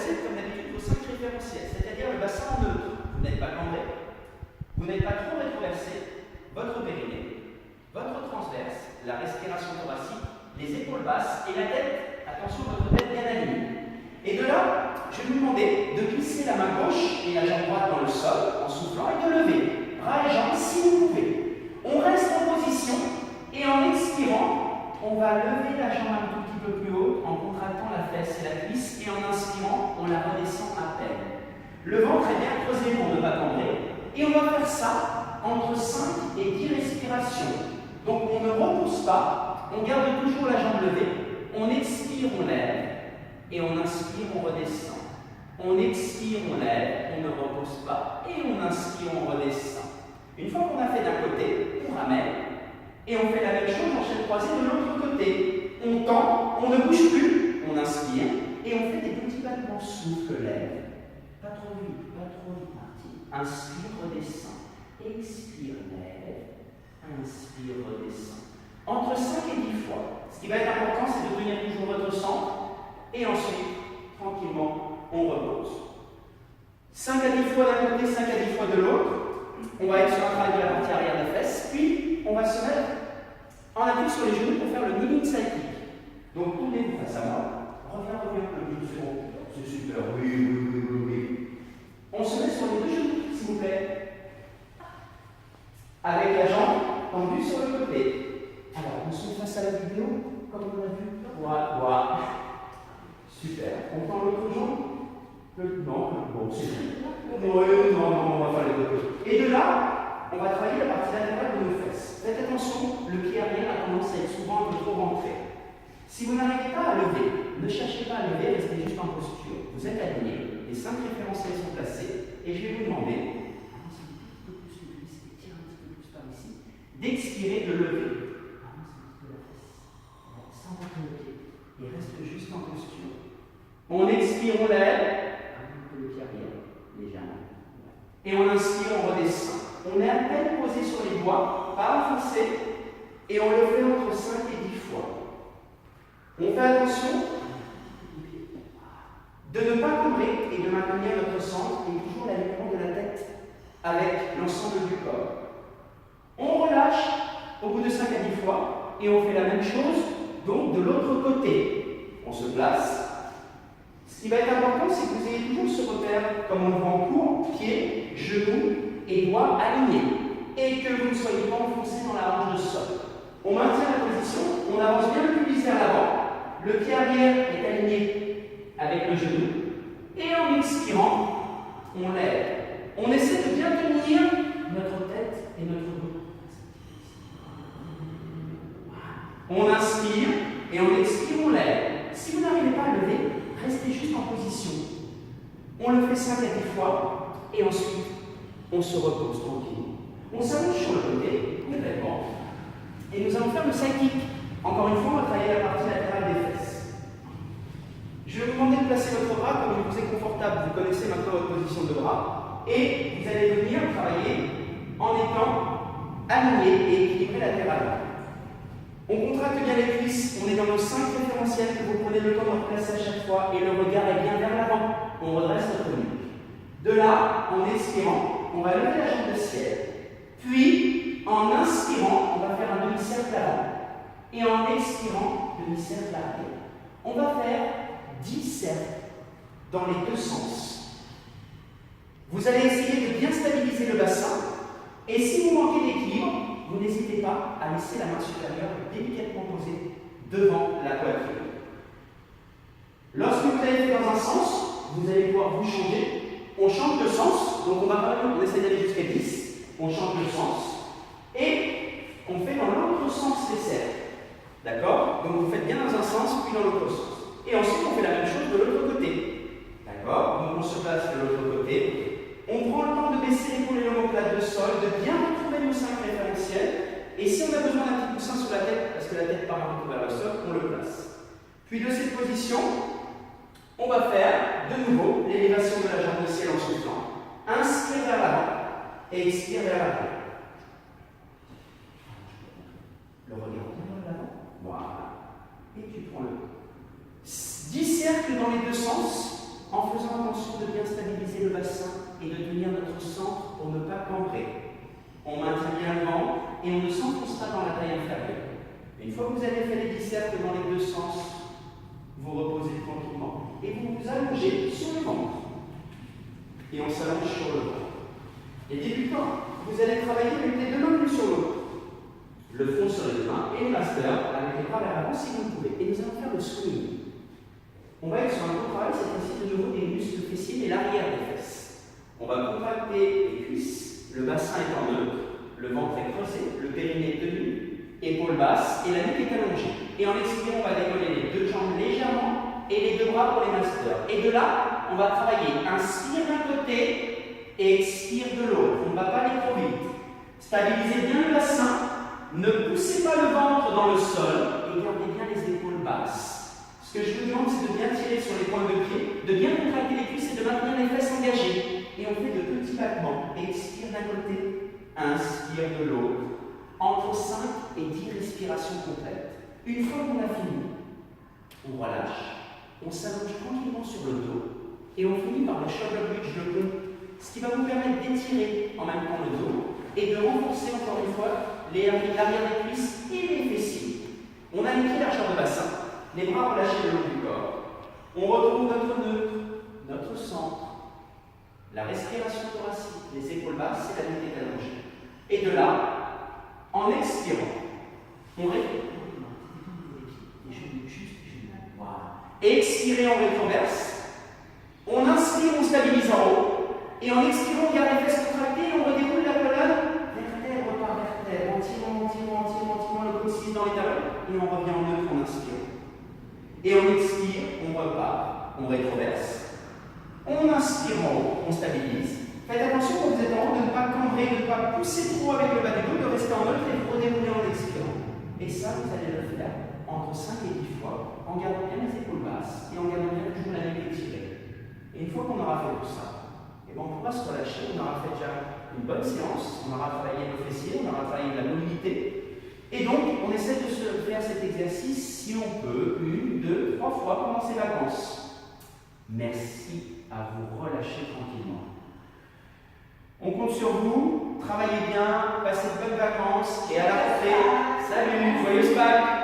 placez comme d'habitude vos 5 référentiels, c'est-à-dire le bassin en neutre. Vous n'êtes pas cambré, vous n'êtes pas trop rétroversé, votre périnée, votre transverse, la respiration thoracique, les épaules basses et la tête, attention, votre tête bien alignée. Et de là, je vais vous demander de glisser la main gauche et la jambe droite dans le sol en soufflant et de lever bras et jambes si vous pouvez. On reste en position et en expirant, on va lever la jambe un tout petit peu plus haut en contractant la fesse et la cuisse et en inspirant, on la redescend à peine. Le ventre est bien creusé pour ne pas tomber et on va faire ça entre 5 et 10 respirations. Donc on ne repousse pas, on garde toujours la jambe levée, on expire, on lève et on inspire, on redescend. On expire, on lève, on ne repousse pas et on inspire, on redescend. Une fois qu'on a fait d'un côté, on ramène et on fait la même chose en chaîne croisée de l'autre côté. On tend, on ne bouge plus, on inspire et on fait des petits battements souffle, lève. Pas trop vite, Martine. Inspire, redescend. Expire, lève. Inspire, redescend. Entre 5 et 10 fois. Ce qui va être important, c'est de tenir toujours votre centre et ensuite, tranquillement, on repose. 5 à 10 fois d'un côté, 5 à 10 fois de l'autre. On va être sur un travail de la partie arrière des fesses, puis on va se mettre en appui sur les genoux pour faire le kneeling side kick. Donc tournez-vous face à moi. Reviens un peu plus haut. C'est super, oui. On se met sur les deux genoux, s'il vous plaît. Avec la jambe tendue sur le côté. Alors, on se met face à la vidéo, comme on l'a vu. Voilà. Super. On tend l'autre jambe. Non, bon, c'est bon. Non, on va faire les deux. Et de là, on va travailler la partie latérale de nos fesses. Faites attention, le pied arrière a tendance à être souvent un peu trop rentré. Si vous n'arrivez pas à lever, ne cherchez pas à lever, restez juste en posture. Vous êtes aligné, les 5 référentiels sont placés, et je vais vous demander, avancez un petit peu plus le cuisse, étirez un petit peu plus par ici, d'expirer, de lever. Avance un petit peu la fesse, sans battre le pied, et reste juste en posture. On expire, on lève. Le pied arrière, légèrement. Et on inspire, on redescend. On est à peine posé sur les doigts, pas enfoncé, et on le fait entre 5 et 10 fois. On fait attention de ne pas combrer et de maintenir notre centre et toujours l'alignement de la tête avec l'ensemble du corps. On relâche au bout de 5 à 10 fois et on fait la même chose donc de l'autre côté. On se place. Ce qui va être important, c'est que vous ayez toujours ce repère, comme on le voit en cours, pieds, genoux et doigts alignés. Et que vous ne soyez pas enfoncé dans la hanche de sol. On maintient la position, on avance bien le pubis vers l'avant, le pied arrière est aligné avec le genou, et en expirant, on lève. On essaie de bien tenir notre tête et notre dos. On inspire, et on expire, on lève. Si vous n'arrivez pas à lever, restez juste en position. On le fait 5 à 10 fois et ensuite on se repose tranquille. On s'allonge sur le côté complètement et nous allons faire le side kick. Encore une fois, on va travailler la partie latérale des fesses. Je vais vous demander de placer votre bras comme il vous est confortable. Vous connaissez maintenant votre position de bras et vous allez venir travailler en étant aligné et équilibré latéralement. On contracte bien les cuisses, on est dans nos 5 référentiels que vous prenez le temps de replacer à chaque fois et le regard est bien vers l'avant. On redresse notre nuque. De là, en expirant, on va lever la jambe de ciel. Puis, en inspirant, on va faire un demi-cercle avant. Et en expirant, demi-cercle arrière. On va faire 10 cercles dans les deux sens. Vous allez essayer de bien stabiliser le bassin. Et si vous manquez d'équilibre, vous n'hésitez pas à laisser la main supérieure délicatement posée devant la poitrine. Lorsque vous allez faire dans un sens, vous allez pouvoir vous changer. On change de sens, donc on essaie d'aller jusqu'à 10. On change de sens et on fait dans l'autre sens les cercles. D'accord? Donc vous faites bien dans un sens, puis dans l'autre sens. Et ensuite, on fait la même chose de l'autre côté. D'accord? Donc on se place de l'autre côté. On prend le temps de baisser l'épaule et l'omoplate de sol, de bien retrouver nos 5 référentiels. Et si on a besoin d'un petit coussin sur la tête, parce que la tête part un peu vers le sol, on le place. Puis de cette position, on va faire de nouveau l'élévation de la jambe de ciel en soufflant. Inspire vers l'avant et expire vers l'arrière. Le regard vers l'avant. Voilà. Et tu prends le 10 cercles dans les deux sens. en faisant attention de bien stabiliser le bassin et de tenir notre centre pour ne pas cambrer. On maintient bien le ventre et on ne s'enfonce pas dans la taille inférieure. Une fois que vous avez fait les 10 cercles dans les deux sens, vous reposez tranquillement et vous vous allongez sur le ventre. Et on s'allonge sur le ventre. Les débutants, vous allez travailler avec les deux mains l'une sur l'autre. Le front sur les deux mains et le master avec les bras vers l'avant si vous le pouvez. Et nous allons faire le swing. On va être sur un gros travail, cette fois-ci de nouveau des muscles fessiers et l'arrière des fesses. On va contracter les cuisses, le bassin est en neutre, le ventre est creusé, le périnée est tenu, épaules basses et la nuque est allongée. Et en expirant, on va décoller les deux jambes légèrement et les deux bras pour les masters. Et de là, on va travailler inspire d'un côté et expire de l'autre. On ne va pas aller trop vite. Stabilisez bien le bassin. Ne poussez pas le ventre dans le sol et gardez bien les épaules basses. Ce que je vous demande, c'est de bien tirer sur les pointes de pied, de bien contracter les cuisses et de maintenir les fesses engagées. Et on fait de petits battements. Expire d'un côté, inspire de l'autre. Entre 5 et 10 respirations complètes. Une fois qu'on a fini, on relâche, on s'allonge tranquillement sur le dos et on finit par le shoulder bridge, le pont, ce qui va vous permettre d'étirer en même temps le dos et de renforcer encore une fois l'arrière des cuisses et les fessiers. On a une pieds largeur de bassin, les bras relâchés le long du corps. On retrouve notre neutre, notre centre, la respiration thoracique, les épaules basses et la nuque est allongée. Et de là, en expirant, on répète. Expirez en rétroverse. On inspire, on stabilise en haut. Et en expirant, on garde les fesses contractées et on redéroule la colonne vertèbre par vertèbre, entièrement le coccyx dans les talons. Et on revient en neutre en inspirant. Et on expire, on repart, on rétroverse. On inspire en haut, on stabilise. Faites attention quand vous êtes en haut de ne pas cambrer, de ne pas pousser trop avec le bas du dos, de rester en neutre et de redérouler en expirant. Et ça, vous allez le faire entre 5 et 10 fois, en gardant bien les épaules basses et en gardant bien toujours la nuque étirée. Et une fois qu'on aura fait tout ça, et on pourra se relâcher, on aura fait déjà une bonne séance, on aura travaillé le fessier, on aura travaillé de la mobilité. Et donc, on essaie de se faire cet exercice, si on peut, 1, 2, 3 fois pendant ces vacances. Merci à vous relâcher tranquillement. On compte sur vous, travaillez bien, passez de bonnes vacances et à la rentrée. Salut, joyeuse Pâques!